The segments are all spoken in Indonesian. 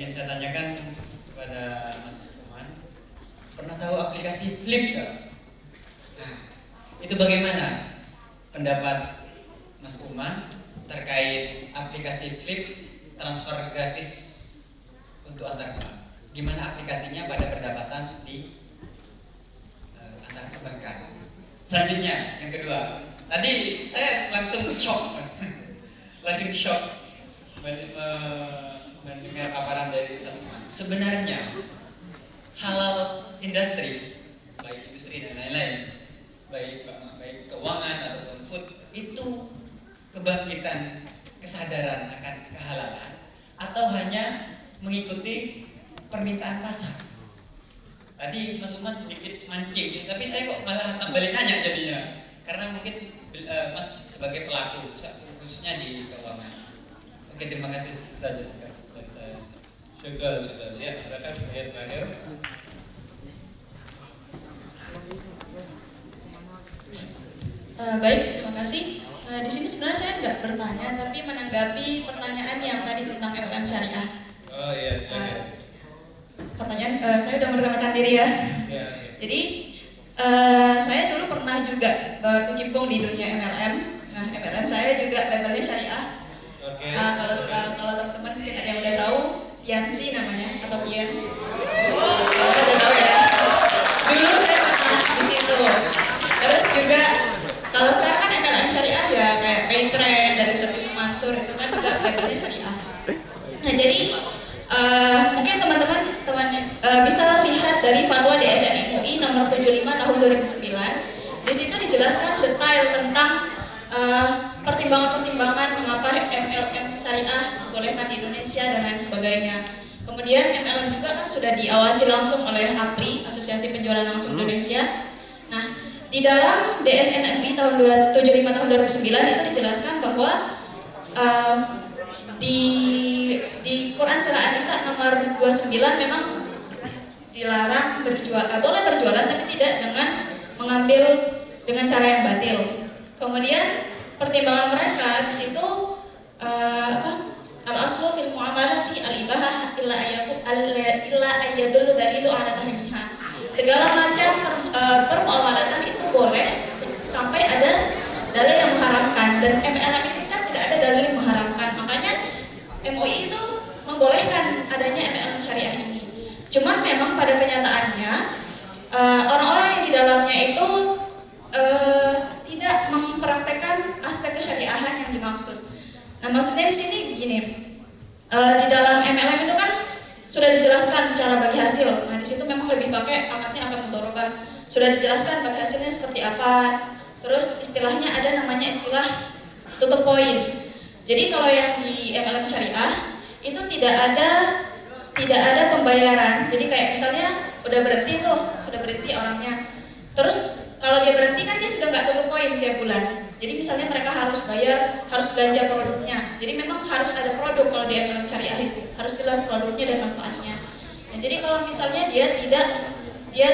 ingin saya tanyakan kepada Mas Kuman, pernah tahu aplikasi Flip nggak, Mas? Nah, itu bagaimana pendapat Mas Kuman terkait aplikasi Flip transfer gratis untuk antar bank? Gimana aplikasinya pada pendapatan di antar perbankan? Selanjutnya, yang kedua, tadi saya langsung shock, Mas. Langsung shock mendengar paparan dari Ustaz Kuman. Sebenarnya halal industri, baik industri dan lain-lain, baik keuangan ataupun food, itu kebangkitan kesadaran akan kehalalan atau hanya mengikuti permintaan pasar. Tadi Mas Kuman sedikit mancing sih, tapi saya kok malah balik nanya jadinya, karena mungkin Mas sebagai pelaku khususnya di keuangan. Oke, terima kasih, itu saja dari saya. Syukran, sudah siap. Silakan yang terakhir. Baik, terima kasih. Di sini sebenarnya saya nggak bertanya, tapi menanggapi pertanyaan yang tadi tentang MLM syariah. Oh iya, silakan. Pertanyaan, saya udah merelakan diri ya. Ya. Jadi saya dulu pernah juga berkecimpung di dunia MLM. Nah, MLM saya juga labelnya syariah. Oke. Kalau teman-teman mungkin ada yang udah tahu, TMC namanya atau TMS. Kalau udah tahu ya. Dulu saya pernah di situ. Terus juga kalau sekarang kan MLM syariah ya kayak Paytrend dari Ustaz Yusuf Mansur itu kan juga labelnya syariah. Nah, jadi mungkin teman-teman bisa lihat dari fatwa DSN MUI nomor 75 tahun 2009. Di situ dijelaskan detail tentang pertimbangan-pertimbangan mengapa MLM syariah dibolehkan di Indonesia dan lain sebagainya. Kemudian MLM juga kan sudah diawasi langsung oleh APLI, Asosiasi Penjualan Langsung Indonesia. Nah, di dalam DSN MUI tahun 75 tahun 2009 itu dijelaskan bahwa di Quran Surah An-Nisa nomor 29 memang dilarang boleh berjualan tapi tidak dengan mengambil dengan cara yang batil. Kemudian pertimbangan mereka di situ al-aslu fil muamalati al-ibahah illa ayyadullu dalilu ala tahrimiha. Segala macam permuamalatan itu boleh sampai ada dalil yang mengharamkan, dan MLM ini kan tidak ada dalil yang mengharamkan. Makanya MUI itu membolehkan adanya MLM syariah ini. Cuman memang pada kenyataannya orang-orang yang di dalamnya itu tidak mempraktekkan aspek kesyariahan yang dimaksud. Nah, maksudnya di sini begini, di dalam MLM itu kan sudah dijelaskan cara bagi hasil. Nah, di situ memang lebih pakai akadnya akad mudharabah. Sudah dijelaskan bagi hasilnya seperti apa. Terus istilahnya ada namanya istilah tutup poin. Jadi kalau yang di MLM syariah itu tidak ada pembayaran. Jadi kayak misalnya udah berhenti sudah berhenti orangnya. Terus kalau dia berhenti kan dia sudah nggak tutup poin tiap bulan. Jadi misalnya mereka harus bayar, harus belanja produknya. Jadi memang harus ada produk kalau di MLM syariah itu, harus jelas produknya dan manfaatnya. Nah, jadi kalau misalnya dia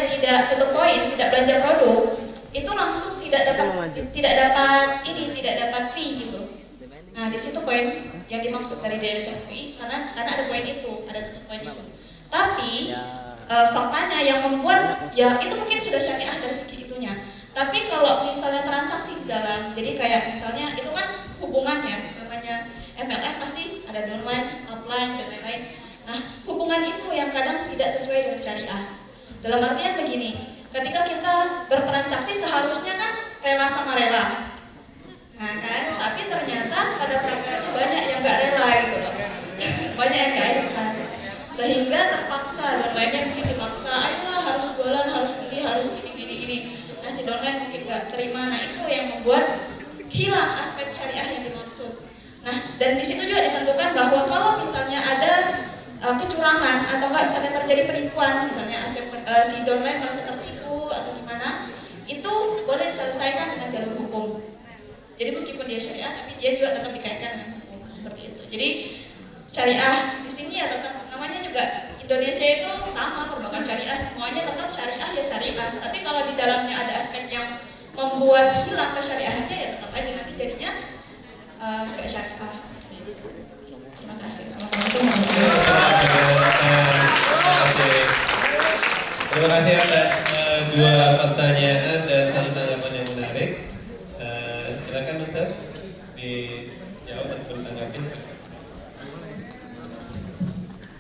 tidak tutup poin, tidak belanja produk, itu langsung tidak dapat fee gitu. Nah, di situ poin yang dimaksud dari DSFI karena ada poin itu, ada tutup poin itu. Tapi faktanya yang membuat ya itu mungkin sudah syariah dari segi itunya. Tapi kalau misalnya transaksi di dalam, jadi kayak misalnya itu kan hubungannya, namanya MLM pasti ada downline, upline dan lain-lain. Nah, hubungan itu yang kadang tidak sesuai dengan syariah. Dalam artian begini, ketika kita bertransaksi seharusnya kan rela sama rela. Nah kan, tapi ternyata pada prakteknya banyak yang nggak rela gitu loh. Banyak yang nggak ikhlas, sehingga terpaksa downline-nya mungkin dipaksa, ayolah harus jualan, harus beli, harus gini. Nah, si downline mungkin nggak terima. Nah, itu yang membuat hilang aspek syariah yang dimaksud. Nah, dan di situ juga ditentukan bahwa kalau misalnya ada kecurangan atau nggak misalnya terjadi penipuan, misalnya aspek si downline merasa tertipu atau gimana, itu boleh diselesaikan dengan jalur hukum. Jadi meskipun dia syariah, tapi dia juga tetap dikaitkan dengan hukum seperti itu. Jadi syariah di sini ya tetap namanya juga Indonesia itu sama perbankan syariah, semuanya tetap syariah ya syariah. Tapi kalau di dalamnya ada aspek yang membuat hilang kesyariahannya ya tetap aja nanti jadinya nggak syariah seperti itu. Terima kasih. Assalamualaikum warahmatullahi wabarakatuh. kasih atas dua pertanyaan dan satu tanggapan yang menarik. Silakan Ustaz dijawab atau ditanggapi.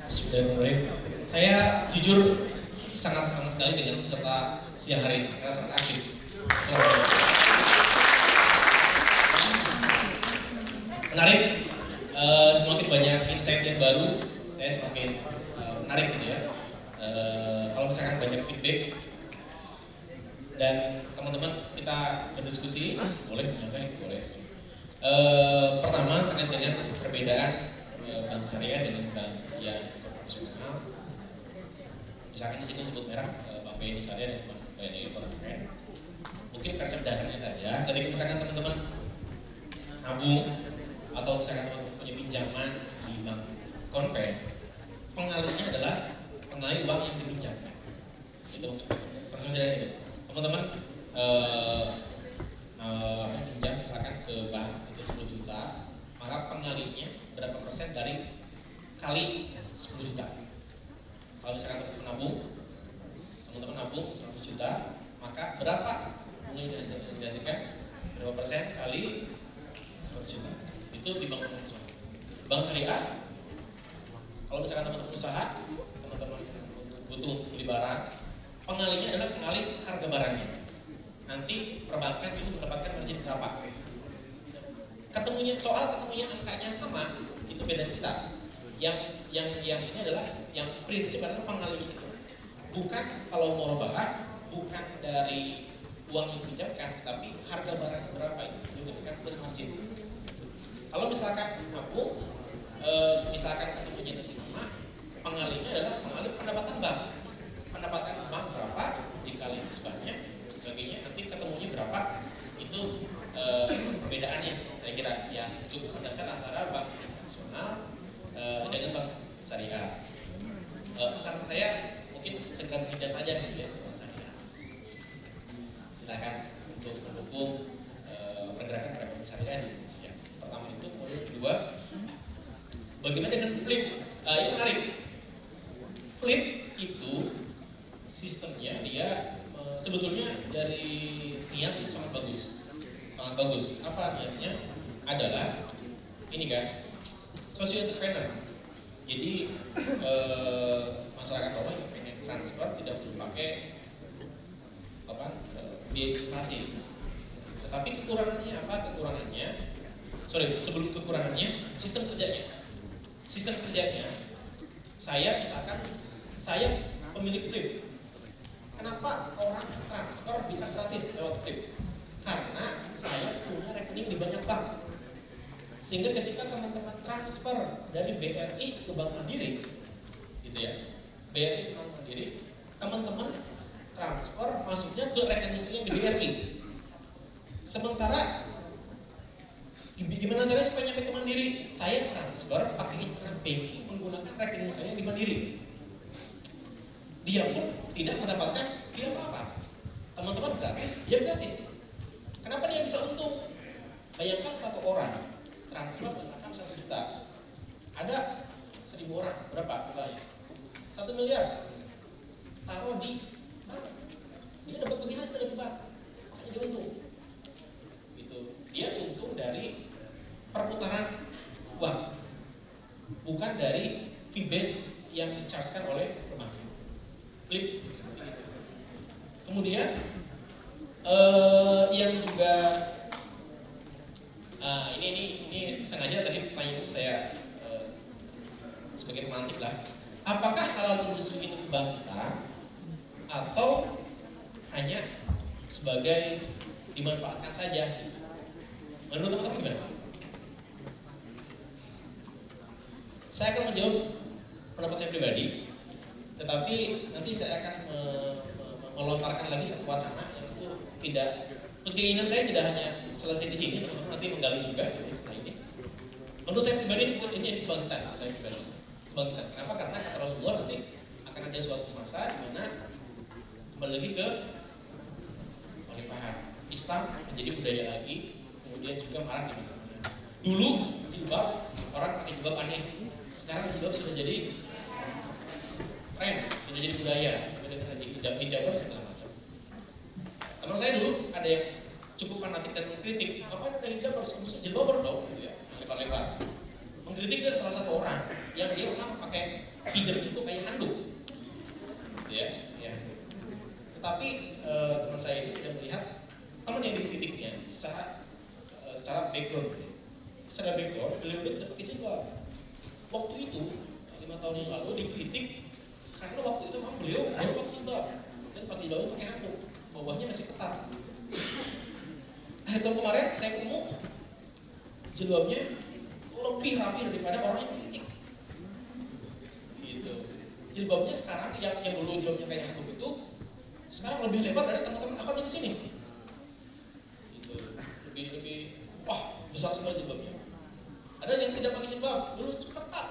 Bismillahirrahmanirrahim. Saya jujur sangat senang sekali dengan peserta siang hari ini karena sangat aktif. Menarik, semakin banyak insight yang baru, saya semakin menarik gitu ya. Kalau misalkan banyak feedback dan teman-teman kita berdiskusi, boleh menyampaikan, boleh. Pertama terkait dengan perbedaan bank syariah dengan bank yang konvensional. Misalkan di sini disebut merek Bank BNI Syariah dan Bank BNI Konven. Mungkin konsep dasarnya saja. Ketika misalkan teman-teman nabung atau misalkan teman-teman punya pinjaman di bank konven, pengalihnya adalah pengalih uang yang dipinjamkan. Itu mungkin konsep dasarnya itu. Teman-teman pinjam misalkan ke bank itu 10 juta, maka pengalihnya berapa persen dari kali 10 juta. Kalau misalkan teman-teman nabung 100 juta, maka berapa bunga yang dihasilkan? Berapa persen kali 100 juta? Itu di bank konvensional. Bank syariah, kalau misalkan teman-teman usaha, teman-teman butuh untuk beli barang, pengalihnya adalah pengalih harga barangnya. Nanti perbankan itu mendapatkan margin berapa? Ketemunya angkanya sama, itu beda cerita. Yang ini adalah yang prinsip adalah pengalihnya itu. Bukan kalau mau murabahah, bukan dari uang yang dipinjamkan, tetapi harga barang berapa itu diberikan plus margin. Kalau misalkan nabung, misalkan ketemunya nanti sama, pengalihnya adalah pengalih pendapatan bank. Pendapatan bank berapa dikali nisbahnya, sebagainya, nanti ketemunya berapa, itu perbedaannya saya kira yang cukup mendasar antara bank konvensional dengan bank syariah. Pesan saya mungkin segera bekerja saja gitu ya bank syariah. Silakan untuk mendukung pergerakan bank syariah di Indonesia. Pertama itu, kemudian kedua, bagaimana dengan flip? Ini menarik. Flip itu sistemnya dia sebetulnya dari niat itu sangat bagus. Apa niatnya? Adalah ini kan, social entrepreneur. Jadi masyarakat bawah yang pengen transfer tidak perlu pakai biaya investasi. Tetapi kekurangannya apa? Sebelum kekurangannya, sistem kerjanya. Saya misalkan saya pemilik Flip. Kenapa orang transfer bisa gratis lewat Flip? Karena saya punya rekening di banyak bank. Sehingga ketika teman-teman transfer dari BRI ke Bank Mandiri, gitu ya, BRI ke Bank Mandiri, teman-teman transfer masuknya ke rekening saya di BRI. Sementara gimana caranya supaya nyampe ke Mandiri? Saya transfer pakai internet banking menggunakan rekening saya di Mandiri. Dia pun tidak mendapatkan fee apa-apa. Teman-teman gratis, dia gratis. Kenapa dia bisa untung? Bayangkan satu orang transfer misalkan 1 juta, ada 1000 orang, berapa totalnya? 1 miliar. Taruh di bank, dia dapat lebih hasil dari bank, makanya dia untung. Gitu. Dia untung dari perputaran uang, bukan dari fee base yang di-charge-kan oleh pemakai. Flip seperti itu. Kemudian yang juga ini sengaja tadi pertanyaan ini saya sebagai pemantik lah. Apakah halal industri itu kebangkitan atau hanya sebagai dimanfaatkan saja? Menurut teman-teman gimana? Saya akan menjawab pendapat saya pribadi, tetapi nanti saya akan melontarkan lagi satu wacana yang itu tidak, keinginan saya tidak hanya selesai di sini, teman-teman nanti menggali juga setelah ini. Menurut saya pribadi ini kebangkitan, saya pribadi kebangkitan. Kenapa? Karena kata Rasulullah nanti akan ada suatu masa di mana kembali lagi ke khalifahan Islam menjadi budaya lagi, kemudian juga marak di mana. Dulu jilbab orang pakai jilbab aneh, sekarang jilbab sudah jadi tren, sudah jadi budaya, sampai dengan hijaber segala macam. Teman saya dulu ada yang cukup fanatik dan mengkritik, ngapain ada hijaber, harus jilbaber dong, gitu ya, yang lebar-lebar. Mengkritik ke salah satu orang yang dia memang pakai hijab itu kayak handuk, ya. Tetapi teman saya ini tidak melihat teman yang dikritiknya secara background, gitu. Secara background, beliau tidak pakai jilbab. Waktu itu 5 tahun yang lalu dikritik karena waktu itu memang beliau baru pakai jilbab dan pakai jilbab pakai handuk, bawahnya masih ketat. Akhir tahun kemarin saya ketemu jilbabnya lebih rapi daripada orang yang kritik. Gitu. Jilbabnya sekarang yang dulu jilbabnya kayak handuk itu sekarang lebih lebar dari teman-teman aku di sini. Gitu. Lebih wah besar sekali jilbabnya. Ada yang tidak pakai jilbab, dulu ketat.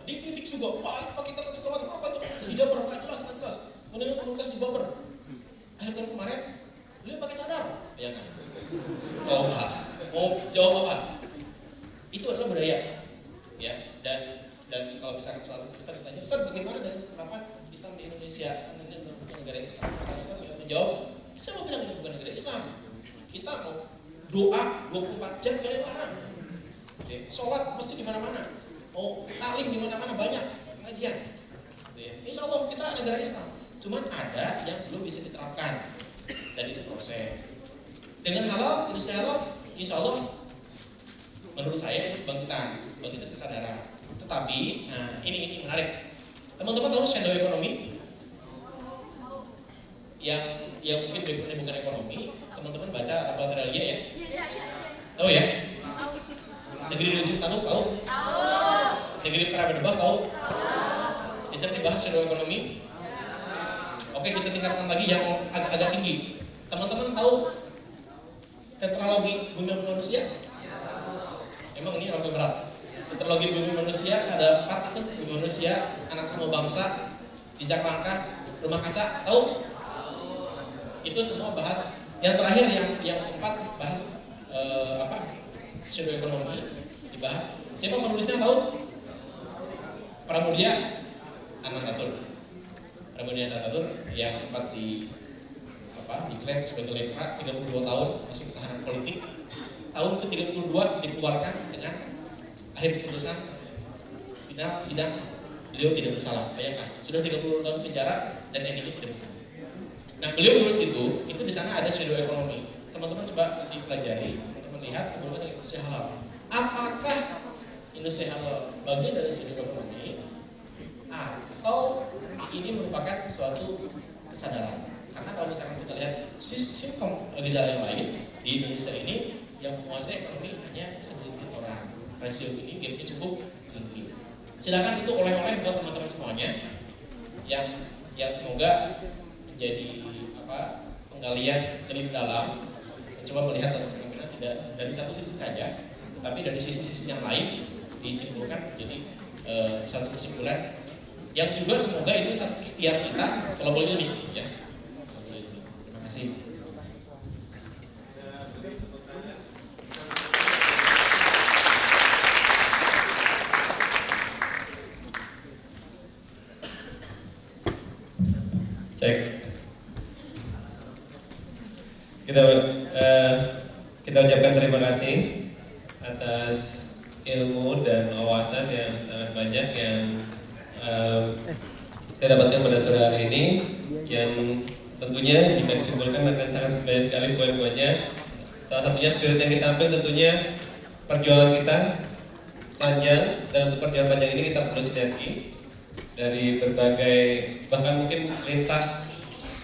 Dikritik juga, wah pakai ketat segala macam apa itu? Hijaber, nggak jelas. Mendingan komunitas jilbaber. Akhir tahun kemarin beliau pakai cadar, ya kan? Coba, mau jawab apa? Itu adalah budaya, ya. Dan kalau misalnya salah satu Ustaz ditanya, Ustaz bagaimana dan kenapa Islam di Indonesia bukan negara Islam? Misalnya Ustaz menjawab, saya mau bilang ini bukan negara Islam. Kita mau doa 24 jam sekali larang. Sholat mesti di mana-mana. Mau talim di mana-mana banyak pengajian. Insya Allah kita negara Islam. Cuman ada yang belum bisa diterapkan dan itu proses. Dengan halal, industri halal, insya Allah menurut saya bangkitan kesadaran. Tetapi, nah ini menarik. Teman-teman tahu shadow ekonomi? Yang mungkin backgroundnya bukan ekonomi, teman-teman baca Rafael Terralia ya? Tahu ya? Negeri di ujung tanduk tahu? Negeri pernah berdebah tahu? Bisa dibahas shadow ekonomi? Oke, kita tingkatkan lagi yang agak tinggi. Teman-teman tahu tetralogi bumi manusia? Emang ini rada berat. Tetralogi bumi manusia ada 4 itu, bumi manusia, anak semua bangsa, jejak langkah, rumah kaca, tahu? Itu semua bahas. Yang terakhir yang keempat bahas shadow ekonomi dibahas. Siapa penulisnya tahu? Pramudia Anantatur. Pramudia Anantatur yang sempat diklaim sebagai lekra 32 tahun masuk tahanan politik. Tahun ke-32 dikeluarkan dengan akhir keputusan final sidang beliau tidak bersalah. Bayangkan, sudah 30 tahun penjara dan endingnya tidak bersalah. Nah, beliau menulis itu di sana ada shadow ekonomi. Teman-teman coba dipelajari, teman-teman lihat hubungan dengan industri halal. Apakah industri halal bagian dari shadow ekonomi atau ini merupakan suatu kesadaran? Karena kalau misalkan kita lihat sistem negara yang lain di Indonesia ini yang menguasai ekonomi hanya segelintir orang. Rasio ini gapnya cukup tinggi. Silakan itu oleh-oleh buat teman-teman semuanya yang semoga menjadi penggalian lebih dalam. Coba melihat satu fenomena tidak dari satu sisi saja, tetapi dari sisi-sisi yang lain disimpulkan menjadi satu kesimpulan yang juga semoga ini satu ikhtiar kita kalau boleh lebih ya. Terima kasih. Cek. Kita ucapkan terima kasih atas ilmu dan wawasan yang sangat banyak yang kita dapatkan pada sore hari ini, yang tentunya jika disimpulkan akan sangat banyak sekali poin-poinnya. Salah satunya spirit yang kita ambil tentunya perjuangan kita panjang, dan untuk perjuangan panjang ini kita perlu sinergi dari berbagai, bahkan mungkin lintas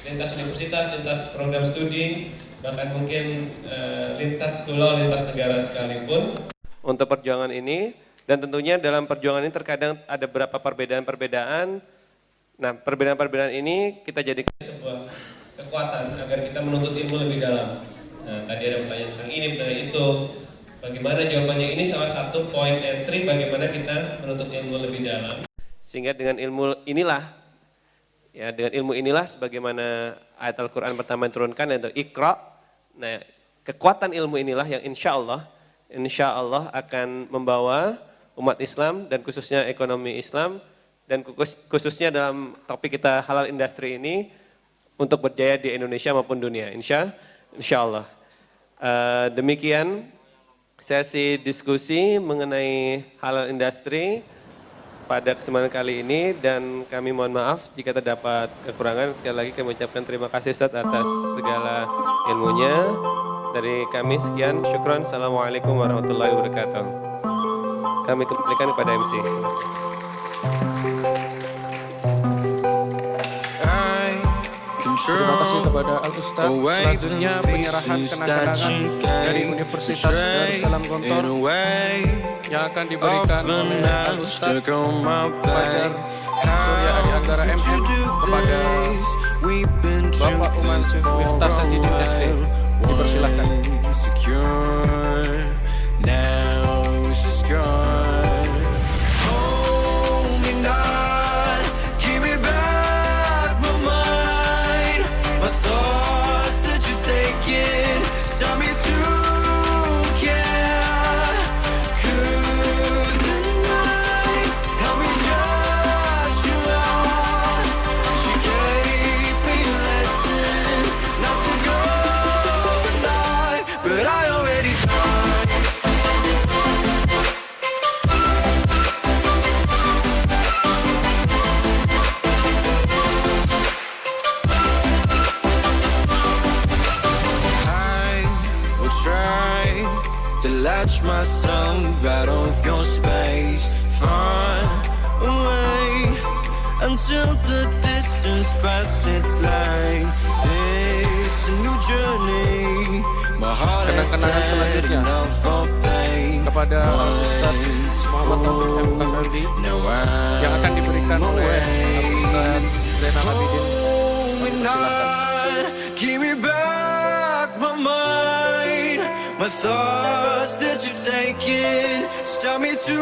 universitas, lintas program studi, bahkan mungkin lintas pulau, lintas negara sekalipun untuk perjuangan ini. Dan tentunya dalam perjuangan ini terkadang ada beberapa perbedaan-perbedaan. Nah, perbedaan-perbedaan ini kita jadikan sebuah kekuatan agar kita menuntut ilmu lebih dalam. Nah, tadi ada pertanyaan tentang ini, tentang itu. Bagaimana jawabannya? Ini salah satu point entry bagaimana kita menuntut ilmu lebih dalam. Sehingga dengan ilmu inilah sebagaimana ayat Al-Quran pertama yang turunkan, yaitu Iqra. Nah, kekuatan ilmu inilah yang insya Allah akan membawa umat Islam dan khususnya ekonomi Islam dan khususnya dalam topik kita halal industri ini untuk berjaya di Indonesia maupun dunia, insya Allah. Demikian sesi diskusi mengenai halal industri pada kesempatan kali ini, dan kami mohon maaf jika terdapat kekurangan. Sekali lagi kami ucapkan terima kasih Ustaz atas segala ilmunya. Dari kami sekian, syukran. Assalamualaikum warahmatullahi wabarakatuh. Kami kembalikan kepada MC. Terima kasih kepada Al-Ustaz. Selanjutnya penyerahan kenang-kenangan dari Universitas Darussalam Gontor yang akan diberikan oleh Al-Ustaz Fajar Surya Adi Anggara MM kepada Bapak Uman Miftah Sajidin SD. Dipersilahkan. Latch myself out of your space, far away until the distance passes its line. It's a new journey. My heart has had enough of pain. Kepada Ustaz Muhammad Taufik M. Kasardi yang akan diberikan oleh Ustaz Zainal Abidin. Silakan. Give me back my mind, my thoughts that you've taken, stop me to